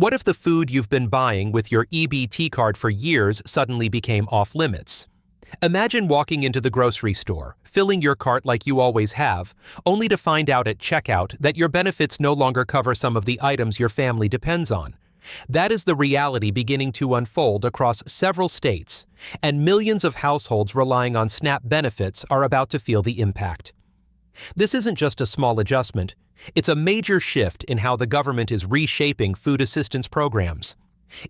What if the food you've been buying with your EBT card for years suddenly became off limits? Imagine walking into the grocery store, filling your cart like you always have, only to find out at checkout that your benefits no longer cover some of the items your family depends on. That is the reality beginning to unfold across several states, and millions of households relying on SNAP benefits are about to feel the impact. This isn't just a small adjustment, it's a major shift in how the government is reshaping food assistance programs.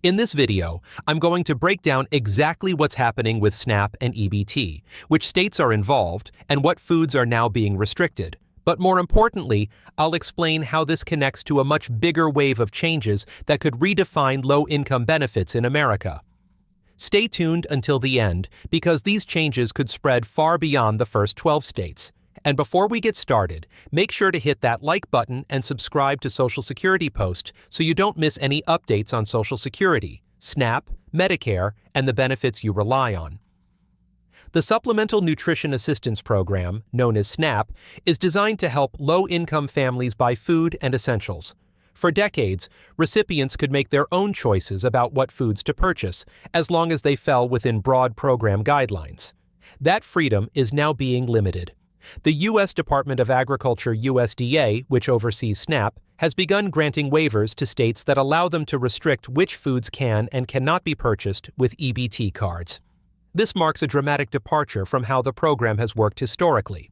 In this video, I'm going to break down exactly what's happening with SNAP and EBT, which states are involved, and what foods are now being restricted. But more importantly, I'll explain how this connects to a much bigger wave of changes that could redefine low-income benefits in America. Stay tuned until the end, because these changes could spread far beyond the first 12 states. And before we get started, make sure to hit that like button and subscribe to Social Security Post so you don't miss any updates on Social Security, SNAP, Medicare, and the benefits you rely on. The Supplemental Nutrition Assistance Program, known as SNAP, is designed to help low-income families buy food and essentials. For decades, recipients could make their own choices about what foods to purchase, as long as they fell within broad program guidelines. That freedom is now being limited. The U.S. Department of Agriculture USDA, which oversees SNAP, has begun granting waivers to states that allow them to restrict which foods can and cannot be purchased with EBT cards. This marks a dramatic departure from how the program has worked historically.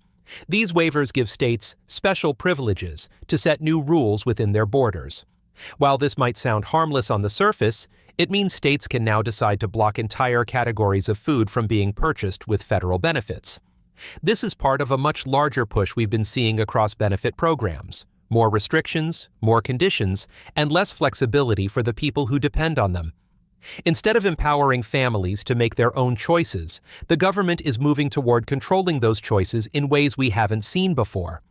These waivers give states special privileges to set new rules within their borders. While this might sound harmless on the surface, it means states can now decide to block entire categories of food from being purchased with federal benefits. This is part of a much larger push we've been seeing across benefit programs: more restrictions, more conditions, and less flexibility for the people who depend on them. Instead of empowering families to make their own choices, the government is moving toward controlling those choices in ways we haven't seen before.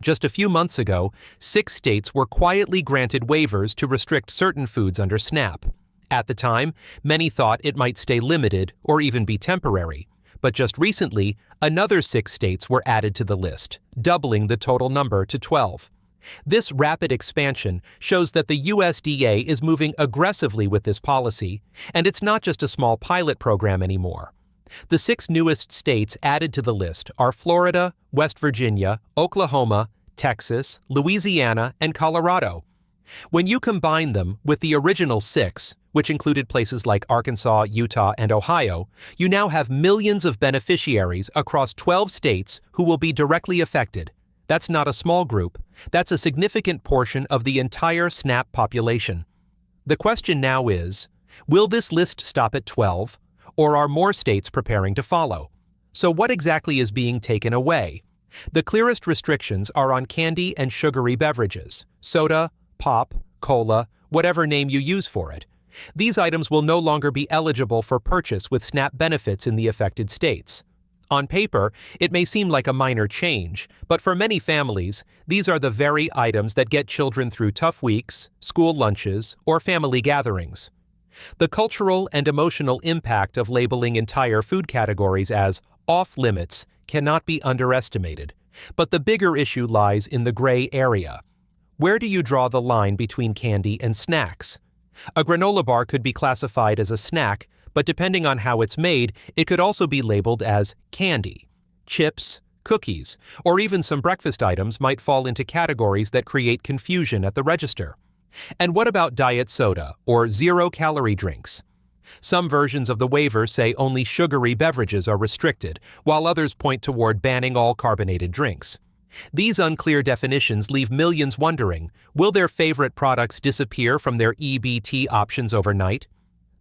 Just a few months ago, 6 states were quietly granted waivers to restrict certain foods under SNAP. At the time, many thought it might stay limited or even be temporary. But just recently, another 6 states were added to the list, doubling the total number to 12. This rapid expansion shows that the USDA is moving aggressively with this policy, and it's not just a small pilot program anymore. The 6 newest states added to the list are Florida, West Virginia, Oklahoma, Texas, Louisiana, and Colorado. When you combine them with the original 6, which included places like Arkansas, Utah, and Ohio, you now have millions of beneficiaries across 12 states who will be directly affected. That's not a small group. That's a significant portion of the entire SNAP population. The question now is, will this list stop at 12, or are more states preparing to follow? So what exactly is being taken away? The clearest restrictions are on candy and sugary beverages, soda, pop, cola, whatever name you use for it. These items will no longer be eligible for purchase with SNAP benefits in the affected states. On paper, it may seem like a minor change, but for many families, these are the very items that get children through tough weeks, school lunches, or family gatherings. The cultural and emotional impact of labeling entire food categories as off-limits cannot be underestimated, but the bigger issue lies in the gray area. Where do you draw the line between candy and snacks? A granola bar could be classified as a snack, but depending on how it's made, it could also be labeled as candy. Chips, cookies, or even some breakfast items might fall into categories that create confusion at the register. And what about diet soda or zero-calorie drinks? Some versions of the waiver say only sugary beverages are restricted, while others point toward banning all carbonated drinks. These unclear definitions leave millions wondering, will their favorite products disappear from their EBT options overnight?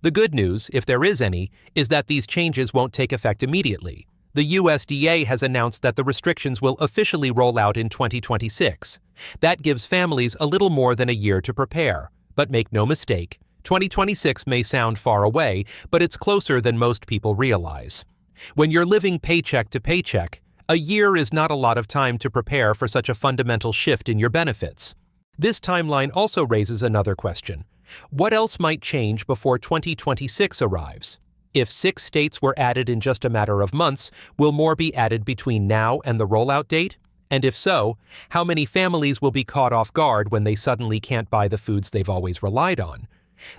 The good news, if there is any, is that these changes won't take effect immediately. The USDA has announced that the restrictions will officially roll out in 2026. That gives families a little more than a year to prepare. But make no mistake, 2026 may sound far away, but it's closer than most people realize. When you're living paycheck to paycheck, a year is not a lot of time to prepare for such a fundamental shift in your benefits. This timeline also raises another question. What else might change before 2026 arrives? If 6 states were added in just a matter of months, will more be added between now and the rollout date? And if so, how many families will be caught off guard when they suddenly can't buy the foods they've always relied on?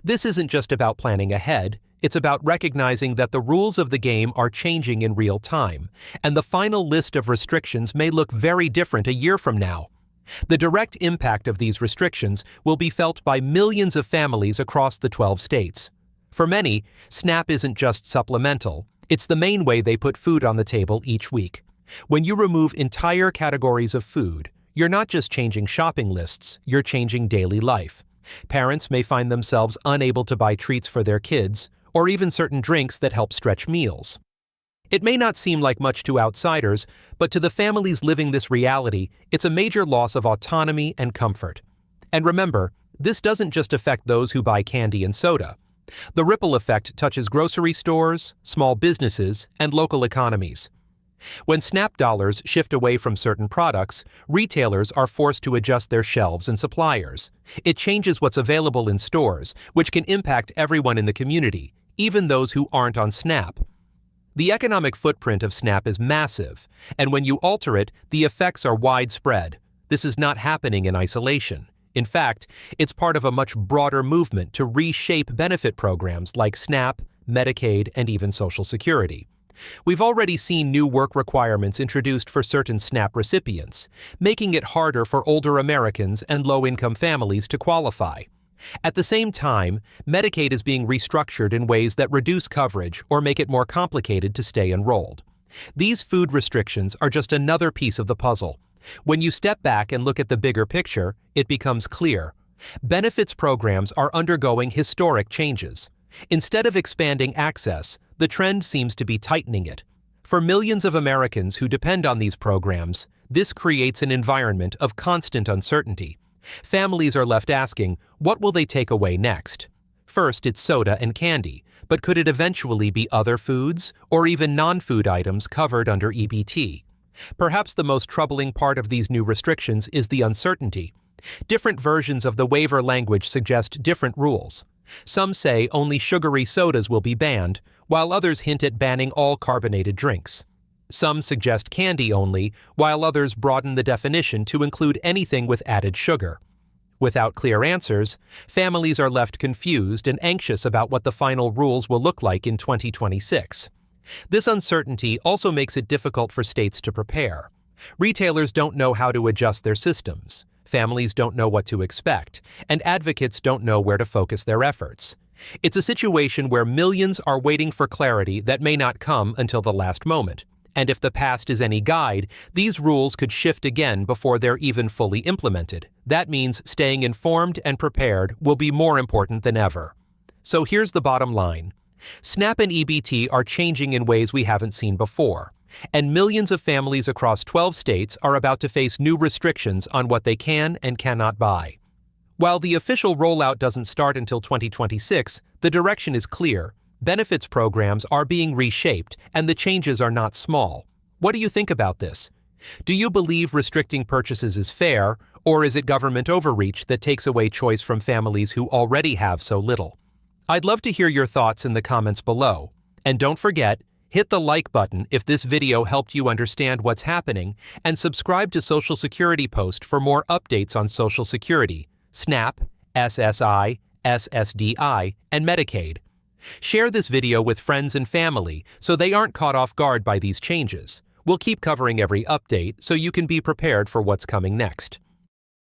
This isn't just about planning ahead, it's about recognizing that the rules of the game are changing in real time, and the final list of restrictions may look very different a year from now. The direct impact of these restrictions will be felt by millions of families across the 12 states. For many, SNAP isn't just supplemental, it's the main way they put food on the table each week. When you remove entire categories of food, you're not just changing shopping lists, you're changing daily life. Parents may find themselves unable to buy treats for their kids, or even certain drinks that help stretch meals. It may not seem like much to outsiders, but to the families living this reality, it's a major loss of autonomy and comfort. And remember, this doesn't just affect those who buy candy and soda. The ripple effect touches grocery stores, small businesses, and local economies. When SNAP dollars shift away from certain products, retailers are forced to adjust their shelves and suppliers. It changes what's available in stores, which can impact everyone in the community, even those who aren't on SNAP. The economic footprint of SNAP is massive, and when you alter it, the effects are widespread. This is not happening in isolation. In fact, it's part of a much broader movement to reshape benefit programs like SNAP, Medicaid, and even Social Security. We've already seen new work requirements introduced for certain SNAP recipients, making it harder for older Americans and low-income families to qualify. At the same time, Medicaid is being restructured in ways that reduce coverage or make it more complicated to stay enrolled. These food restrictions are just another piece of the puzzle. When you step back and look at the bigger picture, it becomes clear. Benefits programs are undergoing historic changes. Instead of expanding access, the trend seems to be tightening it. For millions of Americans who depend on these programs, this creates an environment of constant uncertainty. Families are left asking, what will they take away next? First, it's soda and candy, but could it eventually be other foods or even non-food items covered under EBT? Perhaps the most troubling part of these new restrictions is the uncertainty. Different versions of the waiver language suggest different rules. Some say only sugary sodas will be banned, while others hint at banning all carbonated drinks. Some suggest candy only, while others broaden the definition to include anything with added sugar. Without clear answers, families are left confused and anxious about what the final rules will look like in 2026. This uncertainty also makes it difficult for states to prepare. Retailers don't know how to adjust their systems. Families don't know what to expect, and advocates don't know where to focus their efforts. It's a situation where millions are waiting for clarity that may not come until the last moment. And if the past is any guide, these rules could shift again before they're even fully implemented. That means staying informed and prepared will be more important than ever. So here's the bottom line. SNAP and EBT are changing in ways we haven't seen before, and millions of families across 12 states are about to face new restrictions on what they can and cannot buy. While the official rollout doesn't start until 2026, the direction is clear. Benefits programs are being reshaped, and the changes are not small. What do you think about this? Do you believe restricting purchases is fair, or is it government overreach that takes away choice from families who already have so little? I'd love to hear your thoughts in the comments below. And don't forget, hit the like button if this video helped you understand what's happening, and subscribe to Social Security Post for more updates on Social Security, SNAP, SSI, SSDI, and Medicaid. Share this video with friends and family so they aren't caught off guard by these changes. We'll keep covering every update so you can be prepared for what's coming next.